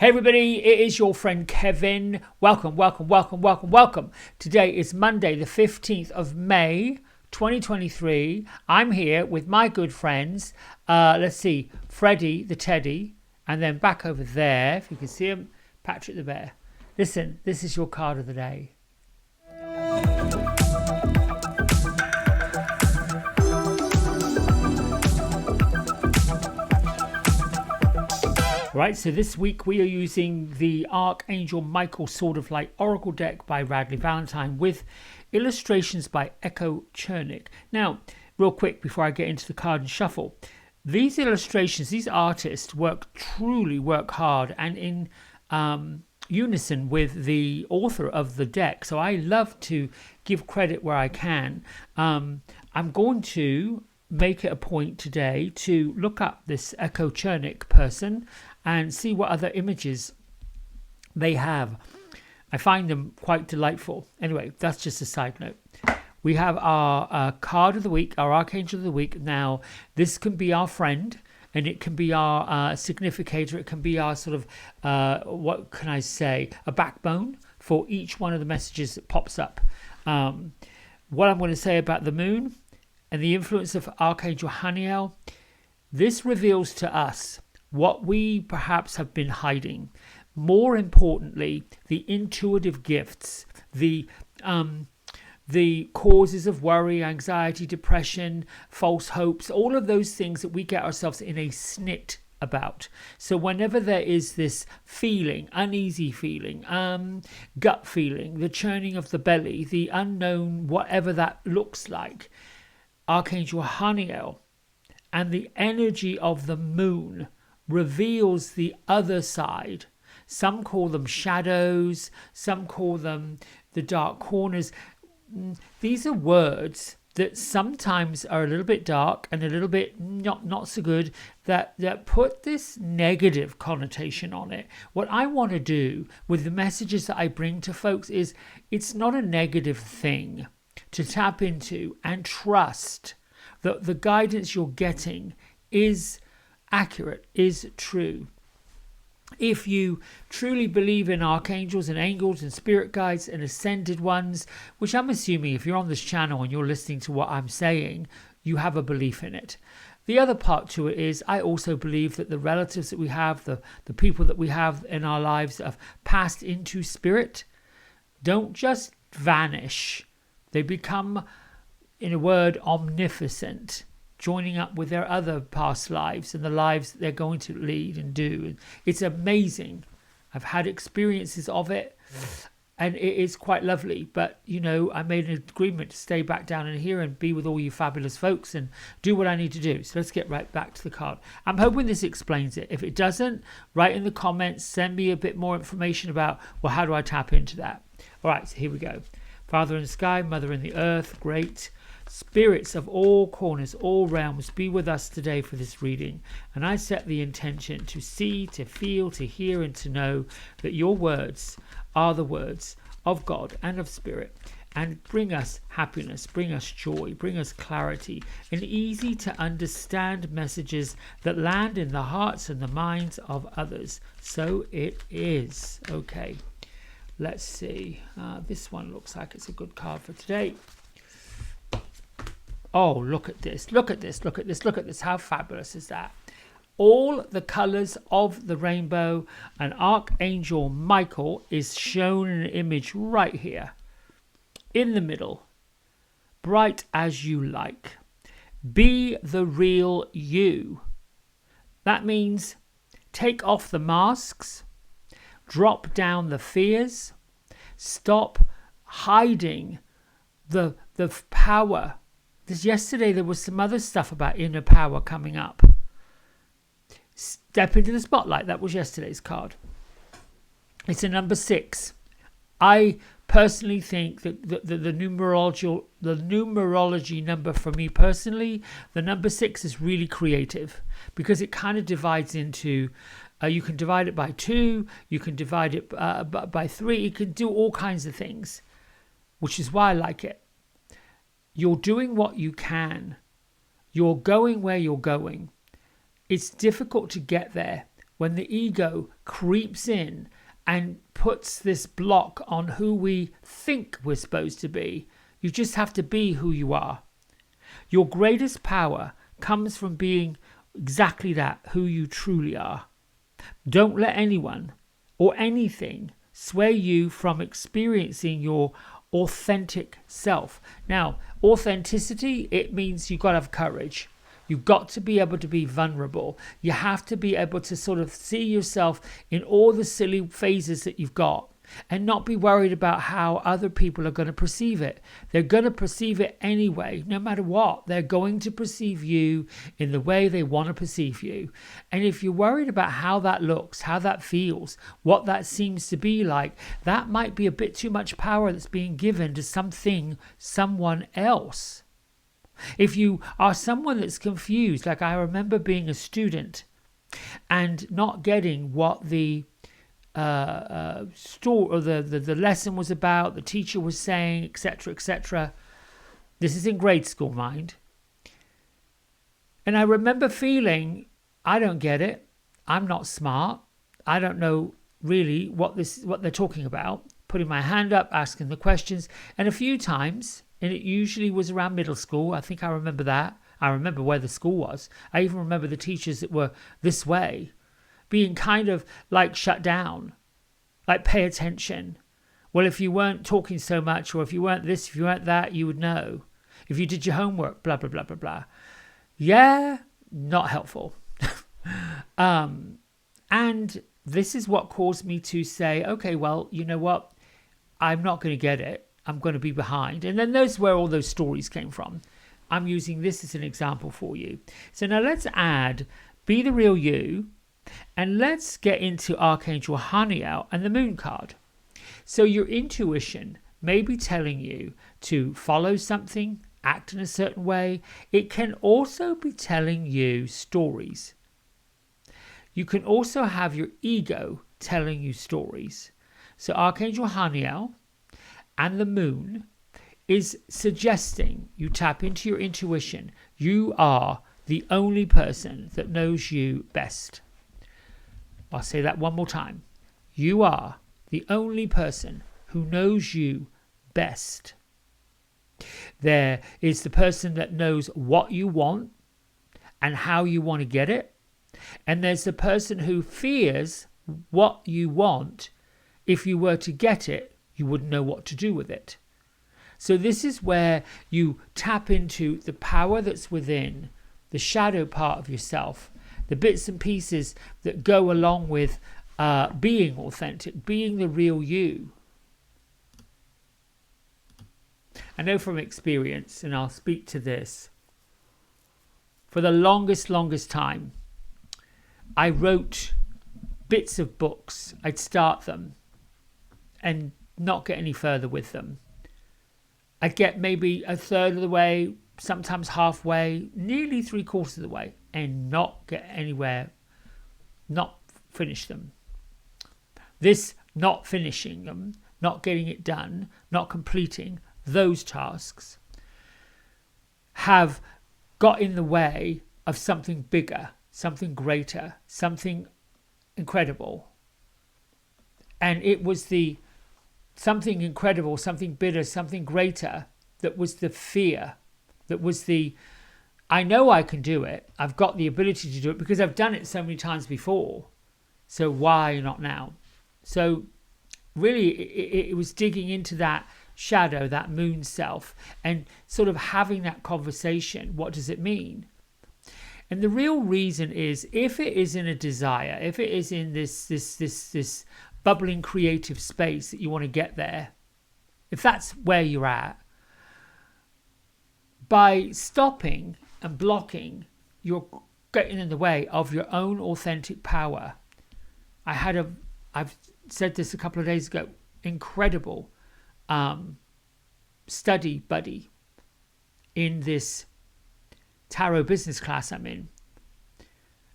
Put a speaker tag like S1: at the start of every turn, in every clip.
S1: Hey everybody, it is your friend Kevin. Welcome. Today is Monday, the 15th of May, 2023. I'm here with my good friends. Let's see, Freddie the Teddy, and then back over there, if you can see him, Patrick the Bear. Listen, this is your card of the day. Right, so this week we are using the Archangel Michael Sword of Light Oracle deck by Radley Valentine with illustrations by Echo Chernick. Now, real quick before I get into the card and shuffle, these illustrations, these artists truly work hard and in unison with the author of the deck. So I love to give credit where I can. I'm going to make it a point today to look up this Echo Chernick person and see what other images they have. I find them quite delightful. Anyway, that's just a side note. We have our card of the week, our Archangel of the week. Now, this can be our friend, and it can be our significator. It can be our sort of, what can I say, a backbone for each one of the messages that pops up. What I'm going to say about the moon and the influence of Archangel Haniel, this reveals to us what we perhaps have been hiding. More importantly, the intuitive gifts, the causes of worry, anxiety, depression, false hopes, all of those things that we get ourselves in a snit about. So whenever there is this feeling, uneasy feeling, gut feeling, the churning of the belly, the unknown, whatever that looks like, Archangel Haniel and the energy of the moon reveals the other side. Some call them shadows, some call them the dark corners. These are words that sometimes are a little bit dark and a little bit not so good, that put this negative connotation on it. What I want to do with the messages that I bring to folks is, it's not a negative thing to tap into and trust that the guidance you're getting is accurate, is true. If you truly believe in archangels and angels and spirit guides and ascended ones, which I'm assuming if you're on this channel and you're listening to what I'm saying, you have a belief in it. The other part to it is, I also believe that the relatives that we have, the people that we have in our lives that have passed into spirit, don't just vanish. They become, in a word, omnificent, joining up with their other past lives and the lives that they're going to lead and do. It's amazing. I've had experiences of it and it is quite lovely. But, you know, I made an agreement to stay back down in here and be with all you fabulous folks and do what I need to do. So let's get right back to the card. I'm hoping this explains it. If it doesn't, write in the comments, send me a bit more information about, well, how do I tap into that? All right, so here we go. Father in the sky, Mother in the earth, great spirits of all corners, all realms, be with us today for this reading. And I set the intention to see, to feel, to hear, and to know that your words are the words of God and of spirit, and bring us happiness, bring us joy, bring us clarity, and easy to understand messages that land in the hearts and the minds of others. So it is. Okay, let's see. This one looks like it's a good card for today. Oh, look at this, look at this, look at this, look at this. How fabulous is that? All the colors of the rainbow, and Archangel Michael is shown in an image right here in the middle. Bright as you like. Be the real you. That means take off the masks, drop down the fears, stop hiding the power. Yesterday there was some other stuff about inner power coming up. Step into the spotlight. That was yesterday's card. It's a number 6. I personally think that the numerology number for me personally, the number 6 is really creative because it kind of divides into, you can divide it by 2, you can divide it by 3, you can do all kinds of things, which is why I like it. You're doing what you can. You're going where you're going. It's difficult to get there when the ego creeps in and puts this block on who we think we're supposed to be. You just have to be who you are. Your greatest power comes from being exactly that, who you truly are. Don't let anyone or anything sway you from experiencing your authentic self. Now, authenticity, it means you've got to have courage. You've got to be able to be vulnerable. You have to be able to sort of see yourself in all the silly phases that you've got and not be worried about how other people are going to perceive it. They're going to perceive it anyway, no matter what. They're going to perceive you in the way they want to perceive you. And if you're worried about how that looks, how that feels, what that seems to be like, that might be a bit too much power that's being given to something, someone else. If you are someone that's confused, like I remember being a student and not getting what the story or the lesson was about, the teacher was saying, etc., etc. This is in grade school, mind. And I remember feeling, I don't get it. I'm not smart. I don't know really what they're talking about. Putting my hand up, asking the questions, and a few times, and it usually was around middle school. I think I remember that. I remember where the school was. I even remember the teachers that were this way being kind of like shut down, like pay attention. Well, if you weren't talking so much, or if you weren't this, if you weren't that, you would know. If you did your homework, blah, blah, blah, blah, blah. Yeah, not helpful. And this is what caused me to say, okay, well, you know what? I'm not going to get it. I'm going to be behind. And then that's where all those stories came from. I'm using this as an example for you. So now let's add Be the Real You. And let's get into Archangel Haniel and the Moon card. So your intuition may be telling you to follow something, act in a certain way. It can also be telling you stories. You can also have your ego telling you stories. So Archangel Haniel and the Moon is suggesting you tap into your intuition. You are the only person that knows you best. I'll say that one more time. You are the only person who knows you best. There is the person that knows what you want and how you want to get it. And there's the person who fears what you want. If you were to get it, you wouldn't know what to do with it. So this is where you tap into the power that's within, the shadow part of yourself, the bits and pieces that go along with being authentic, being the real you. I know from experience, and I'll speak to this, for the longest time, I wrote bits of books. I'd start them and not get any further with them. I'd get maybe a third of the way, sometimes halfway, nearly 3/4 of the way, and not get anywhere, not finish them. This not finishing them, not getting it done, not completing those tasks have got in the way of something bigger, something greater, something incredible. And it was the something incredible, something bigger, something greater that was the fear, that was the, I know I can do it. I've got the ability to do it because I've done it so many times before. So why not now? So really it was digging into that shadow, that moon self, and sort of having that conversation. What does it mean? And the real reason is, if it is in a desire, if it is in this bubbling creative space that you want to get there, if that's where you're at, by stopping and blocking, you're getting in the way of your own authentic power. I've said this a couple of days ago, incredible study buddy in this tarot business class I'm in.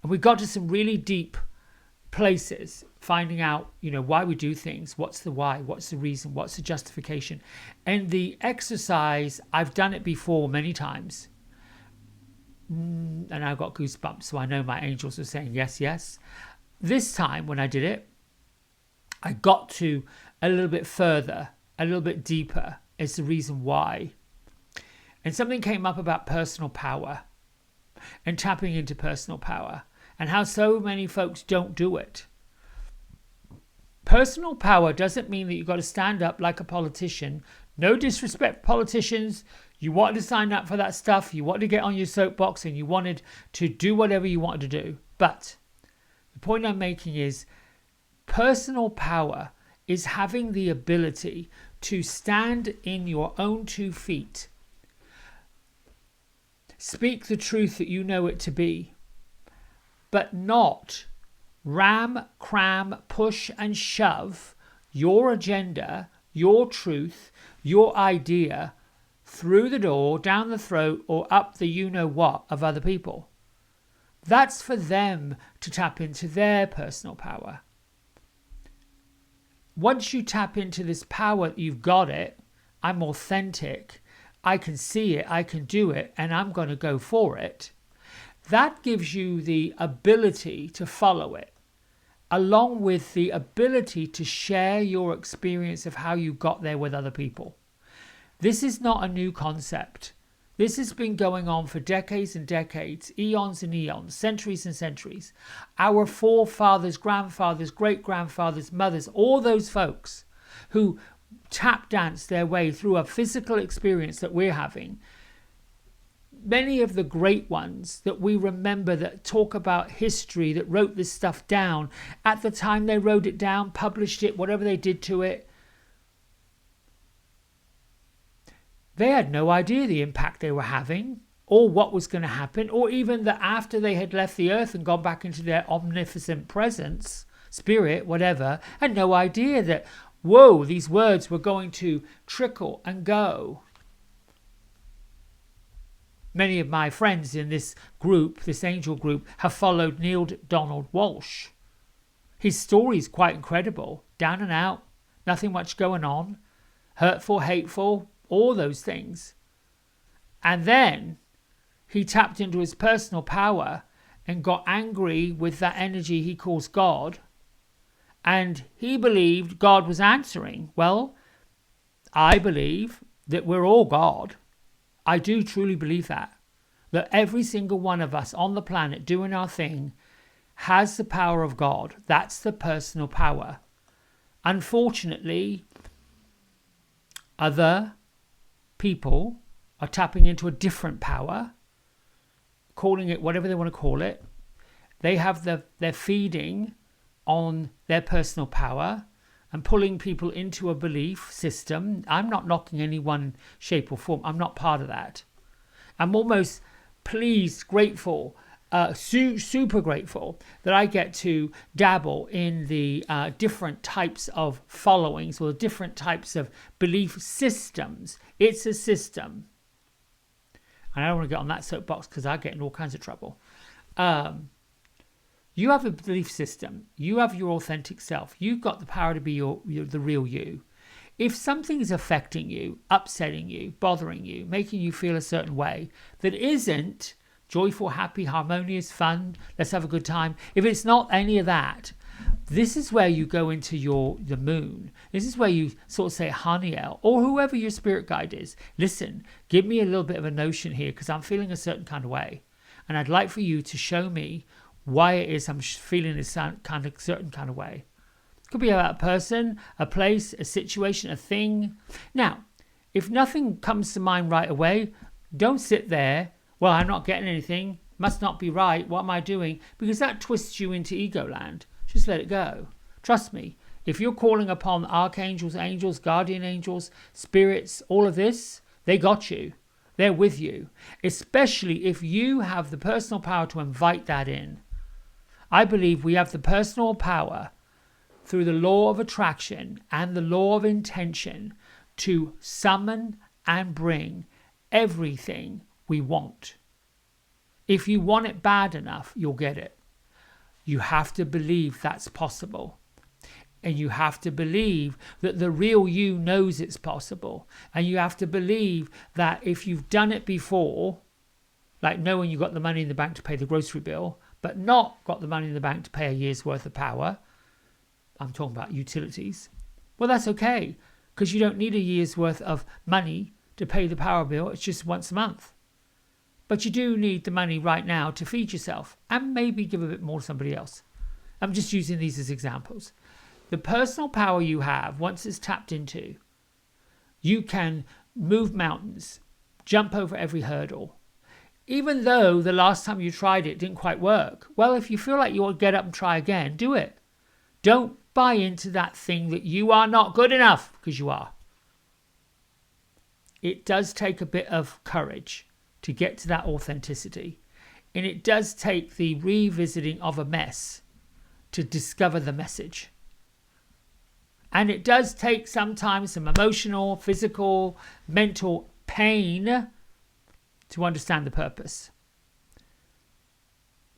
S1: And we got to some really deep places, finding out, why we do things, what's the why, what's the reason, what's the justification. And the exercise, I've done it before many times. And I got goosebumps, so I know my angels are saying yes, yes. This time when I did it, I got to a little bit further, a little bit deeper is the reason why. And something came up about personal power and tapping into personal power and how so many folks don't do it. Personal power doesn't mean that you've got to stand up like a politician. No disrespect, politicians. You wanted to sign up for that stuff. You wanted to get on your soapbox and you wanted to do whatever you wanted to do. But the point I'm making is personal power is having the ability to stand in your own 2 feet. Speak the truth that you know it to be, but not ram, cram, push and shove your agenda, your truth, your idea through the door, down the throat or up the you-know-what of other people. That's for them to tap into their personal power. Once you tap into this power, you've got it. I'm authentic. I can see it. I can do it. And I'm going to go for it. That gives you the ability to follow it, along with the ability to share your experience of how you got there with other people. This is not a new concept. This has been going on for decades and decades, eons and eons, centuries and centuries. Our forefathers, grandfathers, great-grandfathers, mothers, all those folks who tap danced their way through a physical experience that we're having. Many of the great ones that we remember that talk about history, that wrote this stuff down, at the time they wrote it down, published it, whatever they did to it, they had no idea the impact they were having or what was going to happen, or even that after they had left the earth and gone back into their omnipotent presence, spirit, whatever, had no idea that, whoa, these words were going to trickle and go. Many of my friends in this group, this angel group, have followed Neil Donald Walsh. His story is quite incredible. Down and out, nothing much going on, hurtful, hateful, all those things. And then he tapped into his personal power and got angry with that energy he calls God. And he believed God was answering. Well, I believe that we're all God. I do truly believe that. That every single one of us on the planet doing our thing has the power of God. That's the personal power. Unfortunately, other people are tapping into a different power, calling it whatever they want to call it. They have they're feeding on their personal power and pulling people into a belief system. I'm not knocking any one shape or form. I'm not part of that. I'm almost pleased, grateful, super grateful that I get to dabble in the different types of followings or different types of belief systems. It's a system. And I don't want to get on that soapbox because I get in all kinds of trouble. You have a belief system. You have your authentic self. You've got the power to be the real you. If something is affecting you, upsetting you, bothering you, making you feel a certain way that isn't joyful, happy, harmonious, fun, let's have a good time. If it's not any of that, this is where you go into the moon. This is where you sort of say, Haniel, or whoever your spirit guide is. Listen, give me a little bit of a notion here because I'm feeling a certain kind of way. And I'd like for you to show me why it is I'm feeling this certain kind of way. It could be about a person, a place, a situation, a thing. Now, if nothing comes to mind right away, don't sit there. Well, I'm not getting anything. Must not be right. What am I doing? Because that twists you into ego land. Just let it go. Trust me. If you're calling upon archangels, angels, guardian angels, spirits, all of this, they got you. They're with you. Especially if you have the personal power to invite that in. I believe we have the personal power through the law of attraction and the law of intention to summon and bring everything we want. If you want it bad enough, you'll get it. You have to believe that's possible. And you have to believe that the real you knows it's possible. And you have to believe that if you've done it before, like knowing you got the money in the bank to pay the grocery bill, but not got the money in the bank to pay a year's worth of power, I'm talking about utilities, well, that's okay, because you don't need a year's worth of money to pay the power bill. It's just once a month. But you do need the money right now to feed yourself and maybe give a bit more to somebody else. I'm just using these as examples. The personal power you have, once it's tapped into, you can move mountains, jump over every hurdle. Even though the last time you tried it didn't quite work, well, if you feel like you want to get up and try again, do it. Don't buy into that thing that you are not good enough, because you are. It does take a bit of courage to get to that authenticity. And it does take the revisiting of a mess to discover the message. And it does take sometimes some emotional, physical, mental pain to understand the purpose.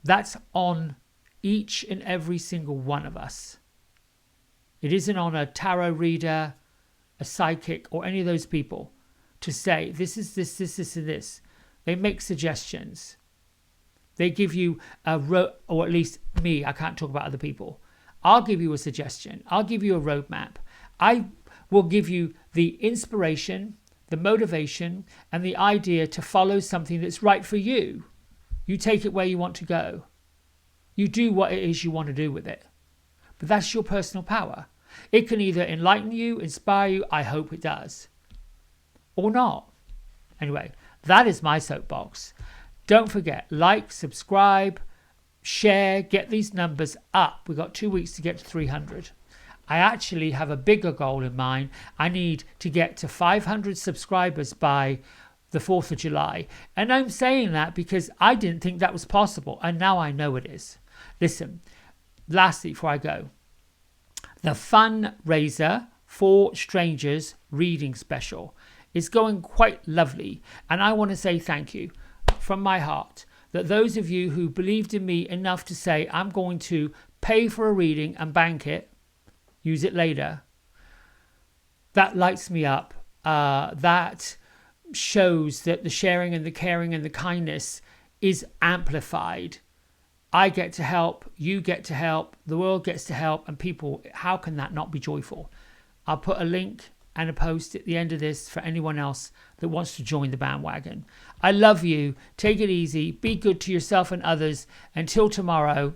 S1: That's on each and every single one of us. It isn't on a tarot reader, a psychic, or any of those people to say, this is this, this, and this. They make suggestions. They give you or at least me, I can't talk about other people. I'll give you a suggestion. I'll give you a roadmap. I will give you the inspiration, the motivation, and the idea to follow something that's right for you. You take it where you want to go. You do what it is you want to do with it. But that's your personal power. It can either enlighten you, inspire you, I hope it does, or not. Anyway, that is my soapbox. Don't forget, like, subscribe, share, get these numbers up. We've got 2 weeks to get to 300. I actually have a bigger goal in mind. I need to get to 500 subscribers by the 4th of July. And I'm saying that because I didn't think that was possible. And now I know it is. Listen, lastly, before I go, the fundraiser for strangers reading special is going quite lovely. And I want to say thank you from my heart that those of you who believed in me enough to say, I'm going to pay for a reading and bank it, use it later, that lights me up. That shows that the sharing and the caring and the kindness is amplified. I get to help, you get to help, the world gets to help, and people, how can that not be joyful? I'll put a link and a post at the end of this for anyone else that wants to join the bandwagon. I love you. Take it easy. Be good to yourself and others. Until tomorrow.